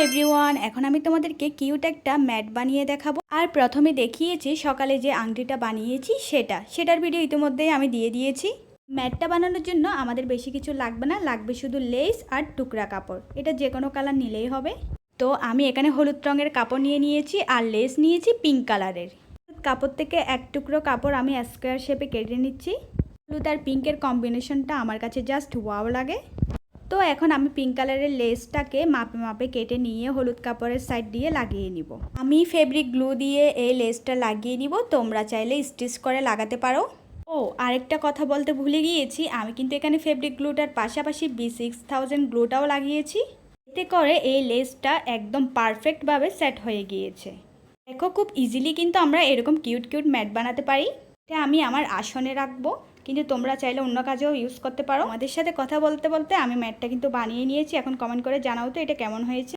Everyone, এখন আমি তোমাদেরকে কিউট একটা ম্যাট বানিয়ে দেখাবো। আর প্রথমে দেখিয়েছি সকালে যে আংটিটা বানিয়েছি সেটার ভিডিও ইতিমধ্যেই আমি দিয়ে দিয়েছি। ম্যাটটা বানানোর জন্য আমাদের বেশি কিছু লাগবে না, লাগবে শুধু লেস আর টুকরা কাপড়। এটা যে কোনো কালার নিলেই হবে। তো আমি এখানে হলুদ রঙের কাপড় নিয়ে নিয়েছি আর লেস নিয়েছি পিঙ্ক কালারের। কাপড় থেকে এক টুকরো কাপড় আমি স্কোয়ার শেপে কেটে নিচ্ছি। হলুদ আর পিঙ্কের কম্বিনেশনটা আমার কাছে জাস্ট ওয়াও লাগে। তো এখন আমি পিঙ্ক কালারের লেসটাকে মাপে মাপে কেটে নিয়ে হলুদ কাপড়ের সাইড দিয়ে লাগিয়ে নিব। আমি ফেব্রিক গ্লু দিয়ে এই লেসটা লাগিয়ে নিব, তোমরা চাইলে স্টিচ করে লাগাতে পারো। ও আরেকটা কথা বলতে ভুলে গিয়েছি, আমি কিন্তু এখানে ফেব্রিক গ্লুটার পাশাপাশি B6000 গ্লুটাও লাগিয়েছি। এতে করে এই লেসটা একদম পারফেক্টভাবে সেট হয়ে গিয়েছে। দেখো, খুব ইজিলি কিন্তু আমরা এরকম কিউট কিউট ম্যাট বানাতে পারি। এটা আমি আমার আসনে রাখবো, কিন্তু তোমরা চাইলে অন্য কাজেও ইউজ করতে পারো। আমাদের সাথে কথা বলতে বলতে আমি ম্যাটটা কিন্তু বানিয়ে নিয়েছি। এখন কমেন্ট করে জানাও তো এটা কেমন হয়েছে।